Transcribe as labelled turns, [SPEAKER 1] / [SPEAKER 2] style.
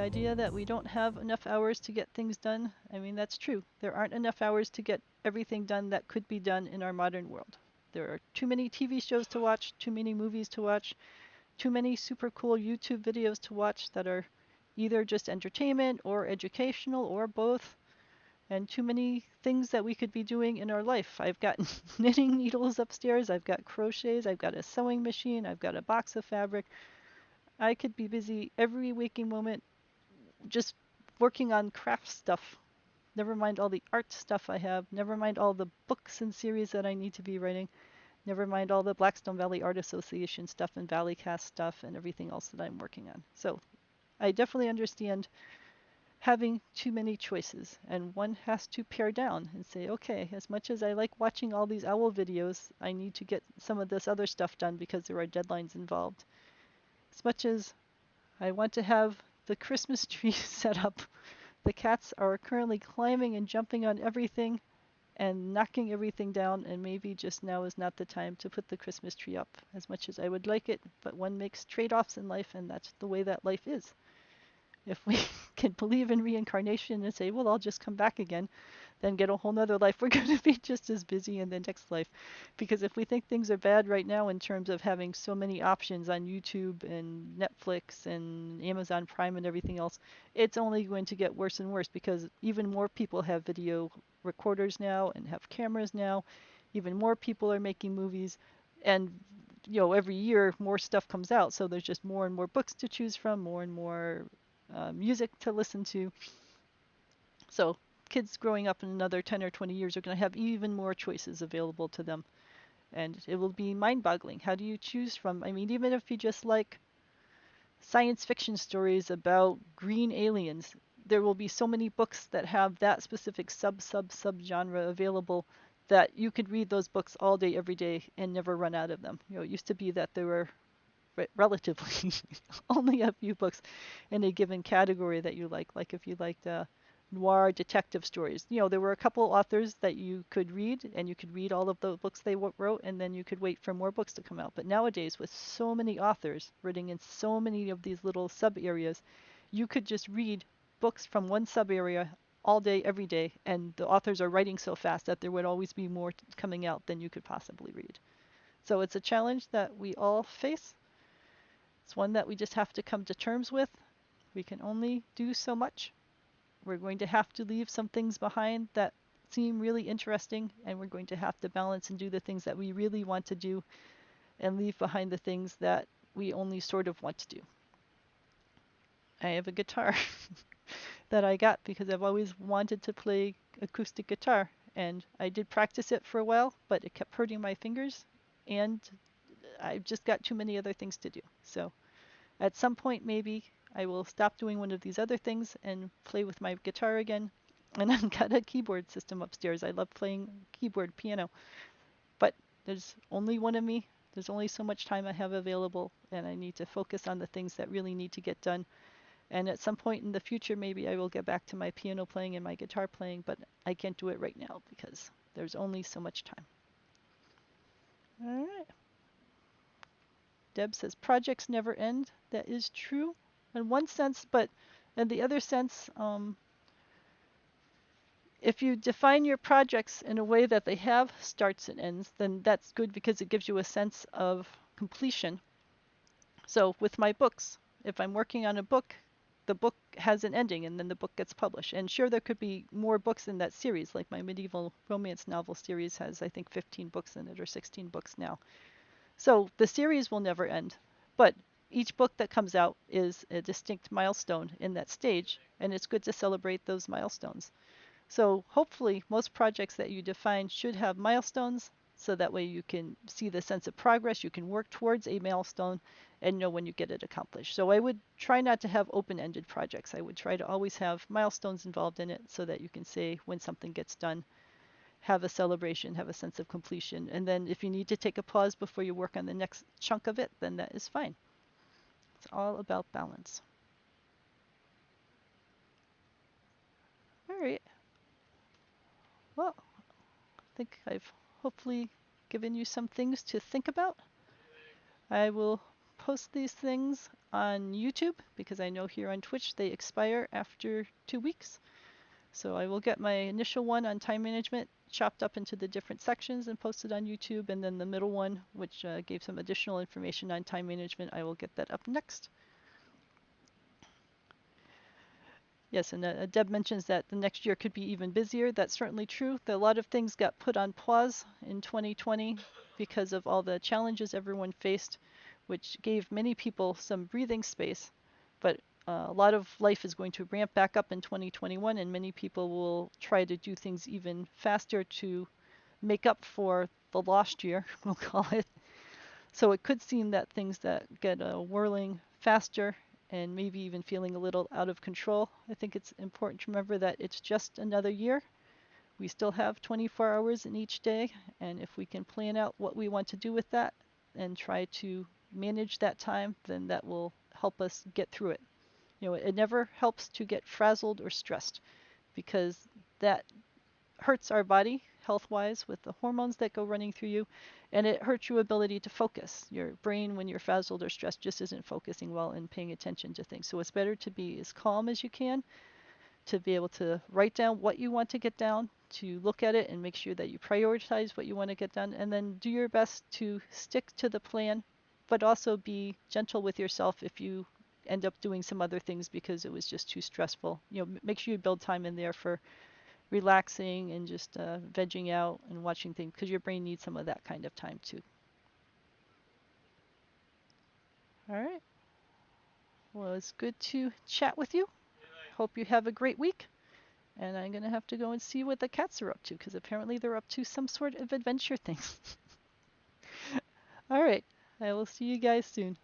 [SPEAKER 1] idea that we don't have enough hours to get things done, I mean, that's true. There aren't enough hours to get everything done that could be done in our modern world. There are too many TV shows to watch, too many movies to watch, too many super cool YouTube videos to watch that are either just entertainment or educational or both, and too many things that we could be doing in our life. I've got knitting needles upstairs, I've got crochets, I've got a sewing machine, I've got a box of fabric. I could be busy every waking moment just working on craft stuff. Never mind all the art stuff I have, never mind all the books and series that I need to be writing, never mind all the Blackstone Valley Art Association stuff and Valleycast stuff and everything else that I'm working on. So I definitely understand having too many choices, and one has to pare down and say, okay, as much as I like watching all these owl videos, I need to get some of this other stuff done because there are deadlines involved. As much as I want to have the Christmas tree set up, the cats are currently climbing and jumping on everything and knocking everything down, and maybe just now is not the time to put the Christmas tree up as much as I would like it, but one makes trade-offs in life, and that's the way that life is. If we can believe in reincarnation and say, well, I'll just come back again, then get a whole nother life, we're going to be just as busy in the next life. Because if we think things are bad right now in terms of having so many options on YouTube and Netflix and Amazon Prime and everything else, it's only going to get worse and worse because even more people have video recorders now and have cameras now. Even more people are making movies. And every year more stuff comes out. So there's just more and more books to choose from, more and more music to listen to. So kids growing up in another 10 or 20 years are going to have even more choices available to them. And it will be mind boggling. How do you choose from? I mean, even if you just like science fiction stories about green aliens, there will be so many books that have that specific sub genre available that you could read those books all day, every day, and never run out of them. It used to be that there were relatively only a few books in a given category that you like if you liked noir detective stories. There were a couple authors that you could read, and you could read all of the books they wrote, and then you could wait for more books to come out. But nowadays, with so many authors writing in so many of these little sub areas, you could just read books from one sub area all day, every day, and the authors are writing so fast that there would always be more coming out than you could possibly read. So it's a challenge that we all face. It's one that we just have to come to terms with. We can only do so much. We're going to have to leave some things behind that seem really interesting, and we're going to have to balance and do the things that we really want to do and leave behind the things that we only sort of want to do. I have a guitar that I got because I've always wanted to play acoustic guitar, and I did practice it for a while, but it kept hurting my fingers, and I've just got too many other things to do. So at some point, maybe I will stop doing one of these other things and play with my guitar again. And I've got a keyboard system upstairs. I love playing keyboard piano, but there's only one of me. There's only so much time I have available, and I need to focus on the things that really need to get done. And at some point in the future, maybe I will get back to my piano playing and my guitar playing, but I can't do it right now because there's only so much time. All right. Deb says projects never end. That is true in one sense, but in the other sense, if you define your projects in a way that they have starts and ends, then that's good because it gives you a sense of completion. So with my books, if I'm working on a book, the book has an ending and then the book gets published. And sure, there could be more books in that series, like my medieval romance novel series has, I think, 15 books in it or 16 books now. So the series will never end, but each book that comes out is a distinct milestone in that stage, and it's good to celebrate those milestones. So hopefully most projects that you define should have milestones, so that way you can see the sense of progress, you can work towards a milestone and know when you get it accomplished. So I would try not to have open-ended projects. I would try to always have milestones involved in it so that you can say when something gets done, have a celebration, have a sense of completion. And then if you need to take a pause before you work on the next chunk of it, then that is fine. It's all about balance. All right. Well, I think I've hopefully given you some things to think about. I will post these things on YouTube because I know here on Twitch they expire after 2 weeks. So I will get my initial one on time management chopped up into the different sections and posted on YouTube, and then the middle one, which gave some additional information on time management, I will get that up next. Yes, and Deb mentions that the next year could be even busier. That's certainly true. A lot of things got put on pause in 2020 because of all the challenges everyone faced, which gave many people some breathing space. But a lot of life is going to ramp back up in 2021, and many people will try to do things even faster to make up for the lost year, we'll call it. So it could seem that things that get whirling faster and maybe even feeling a little out of control. I think it's important to remember that it's just another year. We still have 24 hours in each day, and if we can plan out what we want to do with that and try to manage that time, then that will help us get through it. You know, it never helps to get frazzled or stressed because that hurts our body health-wise with the hormones that go running through you, and it hurts your ability to focus. Your brain, when you're frazzled or stressed, just isn't focusing well and paying attention to things. So it's better to be as calm as you can, to be able to write down what you want to get down, to look at it and make sure that you prioritize what you want to get done, and then do your best to stick to the plan, but also be gentle with yourself if you end up doing some other things because it was just too stressful. You know, make sure you build time in there for relaxing and just vegging out and watching things because your brain needs some of that kind of time too. All right. Well, it's good to chat with you. Hope you have a great week. And I'm going to have to go and see what the cats are up to because apparently they're up to some sort of adventure things. All right. I will see you guys soon.